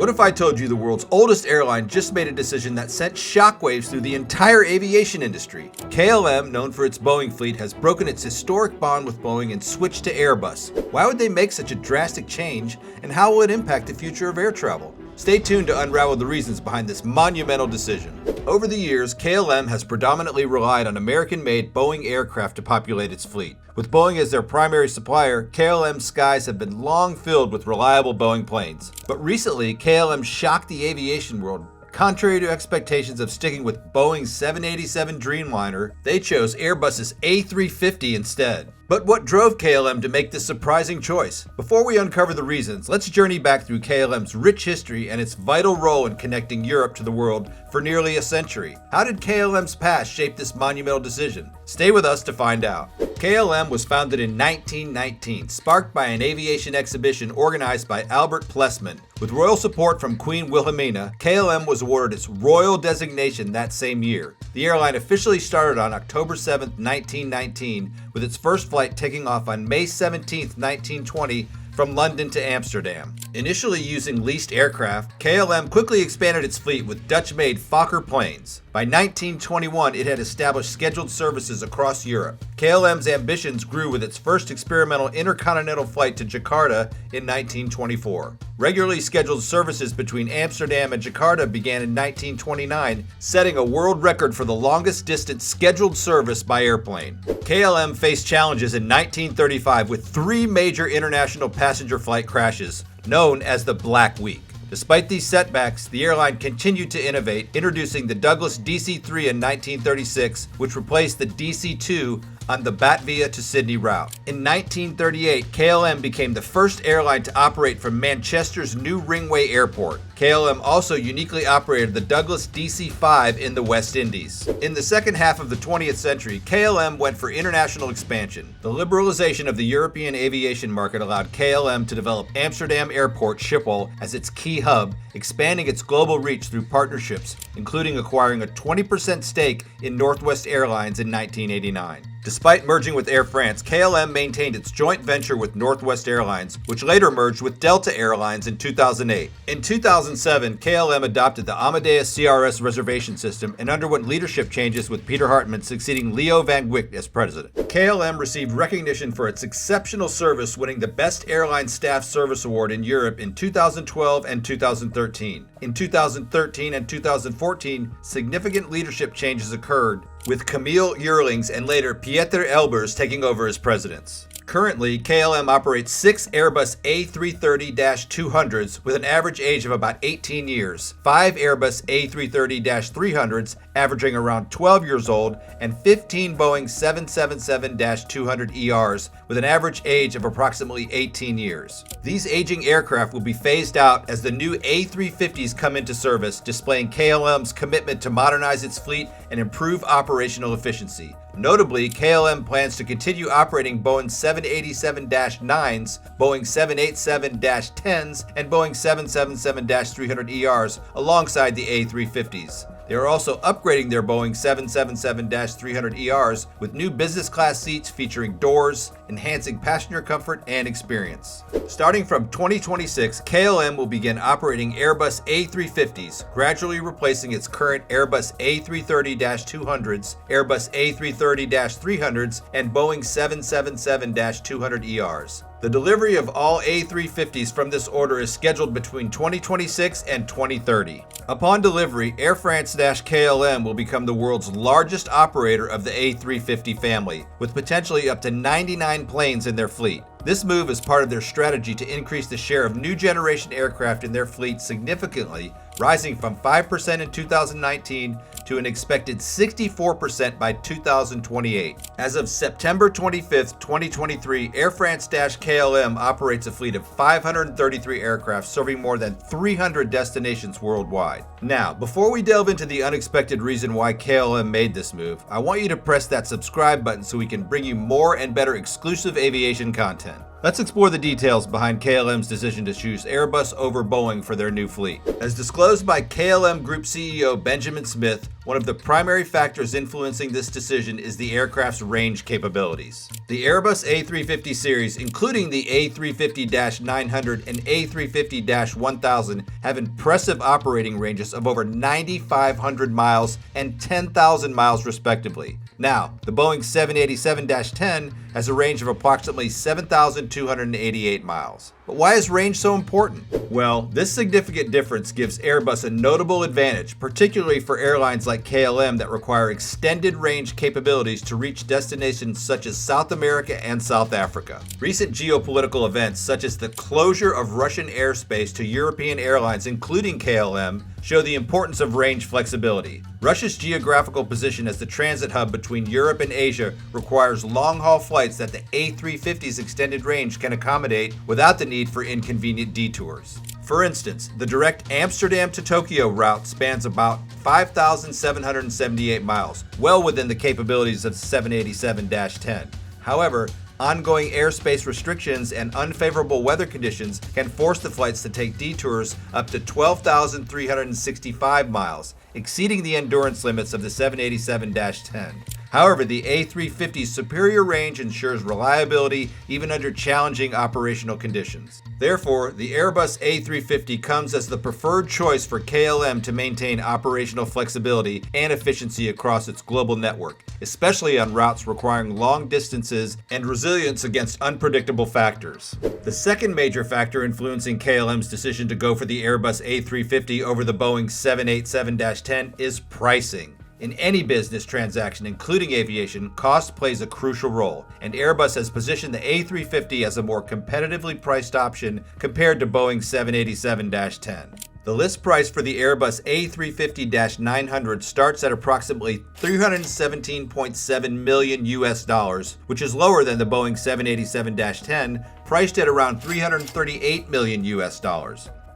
What if I told you the world's oldest airline just made a decision that sent shockwaves through the entire aviation industry? KLM, known for its Boeing fleet, has broken its historic bond with Boeing and switched to Airbus. Why would they make such a drastic change, and how will it impact the future of air travel? Stay tuned to unravel the reasons behind this monumental decision. Over the years, KLM has predominantly relied on American-made Boeing aircraft to populate its fleet. With Boeing as their primary supplier, KLM's skies have been long filled with reliable Boeing planes. But recently, KLM shocked the aviation world. Contrary to expectations of sticking with Boeing's 787 Dreamliner, they chose Airbus's A350 instead. But what drove KLM to make this surprising choice? Before we uncover the reasons, let's journey back through KLM's rich history and its vital role in connecting Europe to the world for nearly a century. How did KLM's past shape this monumental decision? Stay with us to find out. KLM was founded in 1919, sparked by an aviation exhibition organized by Albert Plessman. With royal support from Queen Wilhelmina, KLM was awarded its royal designation that same year. The airline officially started on October 7, 1919, with its first flight taking off on May 17, 1920, from London to Amsterdam. Initially using leased aircraft, KLM quickly expanded its fleet with Dutch-made Fokker planes. By 1921, it had established scheduled services across Europe. KLM's ambitions grew with its first experimental intercontinental flight to Jakarta in 1924. Regularly scheduled services between Amsterdam and Jakarta began in 1929, setting a world record for the longest distance scheduled service by airplane. KLM faced challenges in 1935 with three major international passenger flight crashes, known as the Black Week. Despite these setbacks, the airline continued to innovate, introducing the Douglas DC-3 in 1936, which replaced the DC-2 on the Batavia to Sydney route. In 1938, KLM became the first airline to operate from Manchester's New Ringway Airport. KLM also uniquely operated the Douglas DC-5 in the West Indies. In the second half of the 20th century, KLM went for international expansion. The liberalization of the European aviation market allowed KLM to develop Amsterdam Airport Schiphol as its key hub, expanding its global reach through partnerships, including acquiring a 20% stake in Northwest Airlines in 1989. Despite merging with Air France, KLM maintained its joint venture with Northwest Airlines, which later merged with Delta Airlines in 2008. In 2007, KLM adopted the Amadeus CRS reservation system and underwent leadership changes with Peter Hartman succeeding Leo van Wyk as president. KLM received recognition for its exceptional service, winning the Best Airline Staff Service Award in Europe in 2012 and 2013. In 2013 and 2014, significant leadership changes occurred, with Camille Eurlings and later Pieter Elbers taking over as presidents. Currently, KLM operates 6 Airbus A330-200s with an average age of about 18 years, 5 Airbus A330-300s averaging around 12 years old, and 15 Boeing 777-200ERs with an average age of approximately 18 years. These aging aircraft will be phased out as the new A350s come into service, displaying KLM's commitment to modernize its fleet and improve operational efficiency. Notably, KLM plans to continue operating Boeing 787-9s, Boeing 787-10s, and Boeing 777-300ERs alongside the A350s. They are also upgrading their Boeing 777-300ERs with new business class seats featuring doors, enhancing passenger comfort and experience. Starting from 2026, KLM will begin operating Airbus A350s, gradually replacing its current Airbus A330-200s, Airbus A330-300s, and Boeing 777-200ERs. The delivery of all A350s from this order is scheduled between 2026 and 2030. Upon delivery, Air France-KLM will become the world's largest operator of the A350 family, with potentially up to 99 planes in their fleet. This move is part of their strategy to increase the share of new generation aircraft in their fleet significantly, rising from 5% in 2019 to an expected 64% by 2028. As of September 25, 2023, Air France-KLM operates a fleet of 533 aircraft serving more than 300 destinations worldwide. Now, before we delve into the unexpected reason why KLM made this move, I want you to press that subscribe button so we can bring you more and better exclusive aviation content. Let's explore the details behind KLM's decision to choose Airbus over Boeing for their new fleet. As disclosed by KLM Group CEO Benjamin Smith, one of the primary factors influencing this decision is the aircraft's range capabilities. The Airbus A350 series, including the A350-900 and A350-1000, have impressive operating ranges of over 9,500 miles and 10,000 miles respectively. Now, the Boeing 787-10 has a range of approximately 7,288 miles. But why is range so important? Well, this significant difference gives Airbus a notable advantage, particularly for airlines like KLM that require extended range capabilities to reach destinations such as South America and South Africa. Recent geopolitical events, such as the closure of Russian airspace to European airlines, including KLM, show the importance of range flexibility. Russia's geographical position as the transit hub between Europe and Asia requires long-haul flights that the A350's extended range can accommodate without the need for inconvenient detours. For instance, the direct Amsterdam to Tokyo route spans about 5,778 miles, well within the capabilities of the 787-10. However, ongoing airspace restrictions and unfavorable weather conditions can force the flights to take detours up to 12,365 miles, exceeding the endurance limits of the 787-10. However, the A350's superior range ensures reliability even under challenging operational conditions. Therefore, the Airbus A350 comes as the preferred choice for KLM to maintain operational flexibility and efficiency across its global network, especially on routes requiring long distances and resilience against unpredictable factors. The second major factor influencing KLM's decision to go for the Airbus A350 over the Boeing 787-10 is pricing. In any business transaction, including aviation, cost plays a crucial role, and Airbus has positioned the A350 as a more competitively priced option compared to Boeing 787-10. The list price for the Airbus A350-900 starts at approximately $317.7 million US, which is lower than the Boeing 787-10, priced at around $338 million US.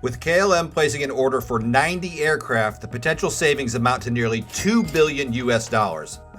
With KLM placing an order for 90 aircraft, the potential savings amount to nearly $2 billion US.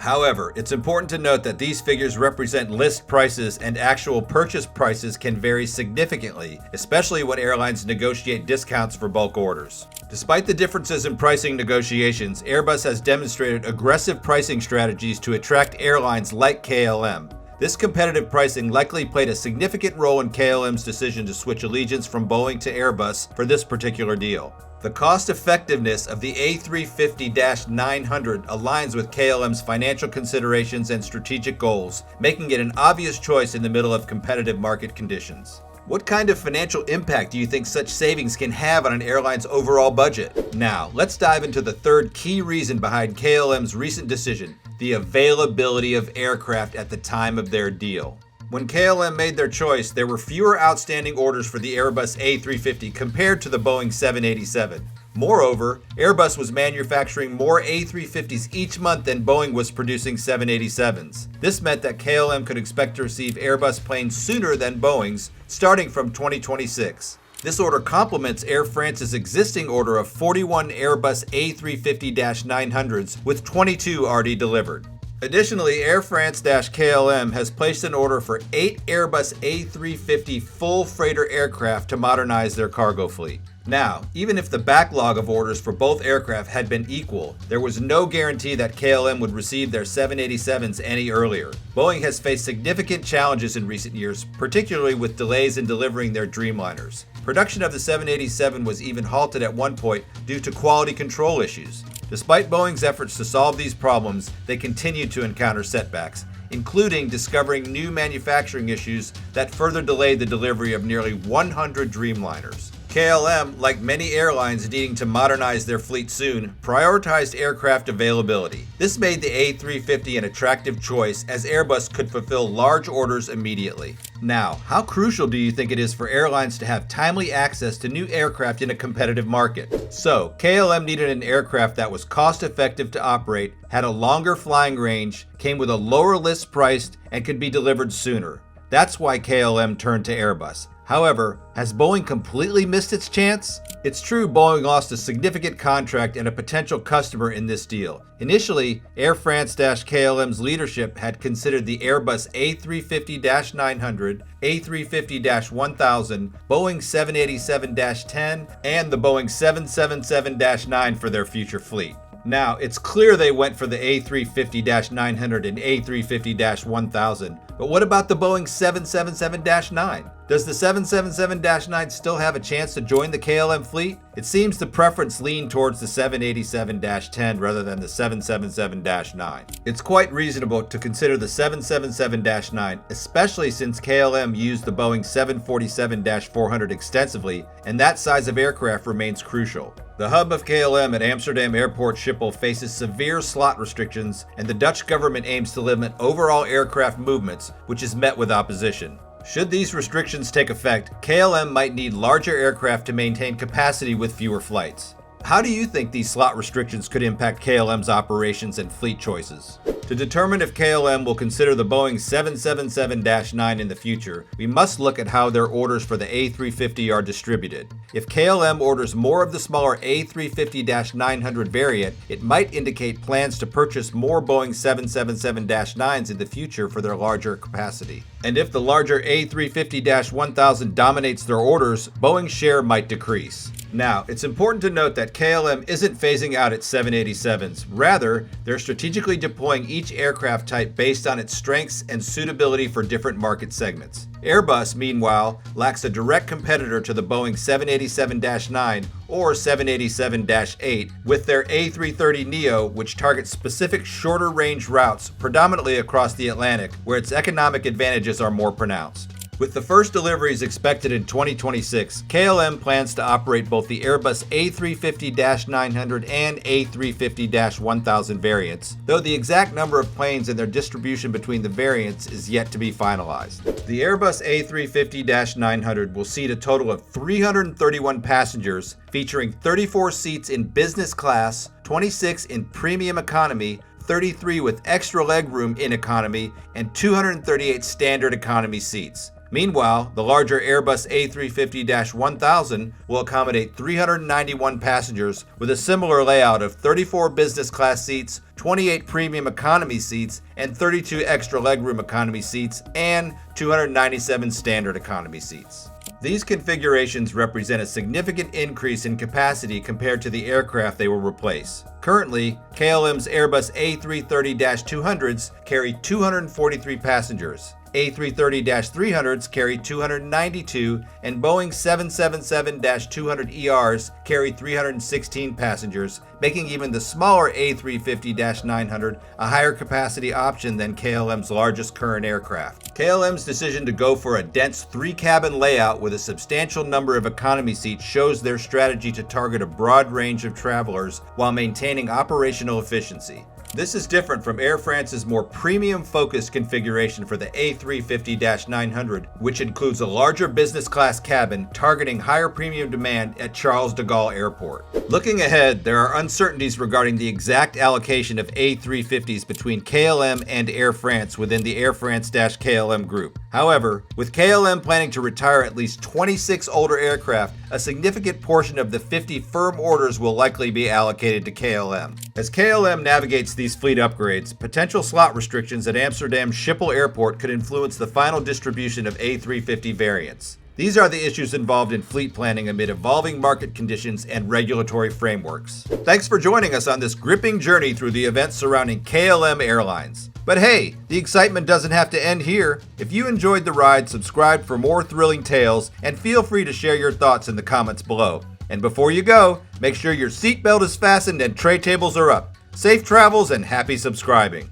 However, it's important to note that these figures represent list prices and actual purchase prices can vary significantly, especially when airlines negotiate discounts for bulk orders. Despite the differences in pricing negotiations, Airbus has demonstrated aggressive pricing strategies to attract airlines like KLM. This competitive pricing likely played a significant role in KLM's decision to switch allegiance from Boeing to Airbus for this particular deal. The cost effectiveness of the A350-900 aligns with KLM's financial considerations and strategic goals, making it an obvious choice in the middle of competitive market conditions. What kind of financial impact do you think such savings can have on an airline's overall budget? Now, let's dive into the third key reason behind KLM's recent decision: the availability of aircraft at the time of their deal. When KLM made their choice, there were fewer outstanding orders for the Airbus A350 compared to the Boeing 787. Moreover, Airbus was manufacturing more A350s each month than Boeing was producing 787s. This meant that KLM could expect to receive Airbus planes sooner than Boeing's, starting from 2026. This order complements Air France's existing order of 41 Airbus A350-900s, with 22 already delivered. Additionally, Air France-KLM has placed an order for 8 Airbus A350 full freighter aircraft to modernize their cargo fleet. Now, even if the backlog of orders for both aircraft had been equal, there was no guarantee that KLM would receive their 787s any earlier. Boeing has faced significant challenges in recent years, particularly with delays in delivering their Dreamliners. Production of the 787 was even halted at one point due to quality control issues. Despite Boeing's efforts to solve these problems, they continued to encounter setbacks, including discovering new manufacturing issues that further delayed the delivery of nearly 100 Dreamliners. KLM, like many airlines needing to modernize their fleet soon, prioritized aircraft availability. This made the A350 an attractive choice, as Airbus could fulfill large orders immediately. Now, how crucial do you think it is for airlines to have timely access to new aircraft in a competitive market? So, KLM needed an aircraft that was cost-effective to operate, had a longer flying range, came with a lower list price, and could be delivered sooner. That's why KLM turned to Airbus. However, has Boeing completely missed its chance? It's true Boeing lost a significant contract and a potential customer in this deal. Initially, Air France-KLM's leadership had considered the Airbus A350-900, A350-1000, Boeing 787-10, and the Boeing 777-9 for their future fleet. Now, it's clear they went for the A350-900 and A350-1000, but what about the Boeing 777-9? Does the 777-9 still have a chance to join the KLM fleet? It seems the preference leaned towards the 787-10 rather than the 777-9. It's quite reasonable to consider the 777-9, especially since KLM used the Boeing 747-400 extensively, and that size of aircraft remains crucial. The hub of KLM at Amsterdam Airport Schiphol faces severe slot restrictions, and the Dutch government aims to limit overall aircraft movements, which is met with opposition. Should these restrictions take effect, KLM might need larger aircraft to maintain capacity with fewer flights. How do you think these slot restrictions could impact KLM's operations and fleet choices? To determine if KLM will consider the Boeing 777-9 in the future, we must look at how their orders for the A350 are distributed. If KLM orders more of the smaller A350-900 variant, it might indicate plans to purchase more Boeing 777-9s in the future for their larger capacity. And if the larger A350-1000 dominates their orders, Boeing's share might decrease. Now, it's important to note that KLM isn't phasing out its 787s. Rather, they're strategically deploying each aircraft type based on its strengths and suitability for different market segments. Airbus, meanwhile, lacks a direct competitor to the Boeing 787-9 or 787-8 with their A330neo, which targets specific shorter range routes predominantly across the Atlantic, where its economic advantages are more pronounced. With the first deliveries expected in 2026, KLM plans to operate both the Airbus A350-900 and A350-1000 variants, though the exact number of planes and their distribution between the variants is yet to be finalized. The Airbus A350-900 will seat a total of 331 passengers, featuring 34 seats in business class, 26 in premium economy, 33 with extra legroom in economy, and 238 standard economy seats. Meanwhile, the larger Airbus A350-1000 will accommodate 391 passengers with a similar layout of 34 business class seats, 28 premium economy seats, and 32 extra legroom economy seats, and 297 standard economy seats. These configurations represent a significant increase in capacity compared to the aircraft they will replace. Currently, KLM's Airbus A330-200s carry 243 passengers. A330-300s carry 292, and Boeing 777-200ERs carry 316 passengers, making even the smaller A350-900 a higher capacity option than KLM's largest current aircraft. KLM's decision to go for a dense 3-cabin layout with a substantial number of economy seats shows their strategy to target a broad range of travelers while maintaining operational efficiency. This is different from Air France's more premium-focused configuration for the A350-900, which includes a larger business class cabin targeting higher premium demand at Charles de Gaulle Airport. Looking ahead, there are uncertainties regarding the exact allocation of A350s between KLM and Air France within the Air France-KLM group. However, with KLM planning to retire at least 26 older aircraft, a significant portion of the 50 firm orders will likely be allocated to KLM. As KLM navigates these fleet upgrades, potential slot restrictions at Amsterdam Schiphol Airport could influence the final distribution of A350 variants. These are the issues involved in fleet planning amid evolving market conditions and regulatory frameworks. Thanks for joining us on this gripping journey through the events surrounding KLM Airlines. But hey, the excitement doesn't have to end here. If you enjoyed the ride, subscribe for more thrilling tales, and feel free to share your thoughts in the comments below. And before you go, make sure your seatbelt is fastened and tray tables are up. Safe travels and happy subscribing.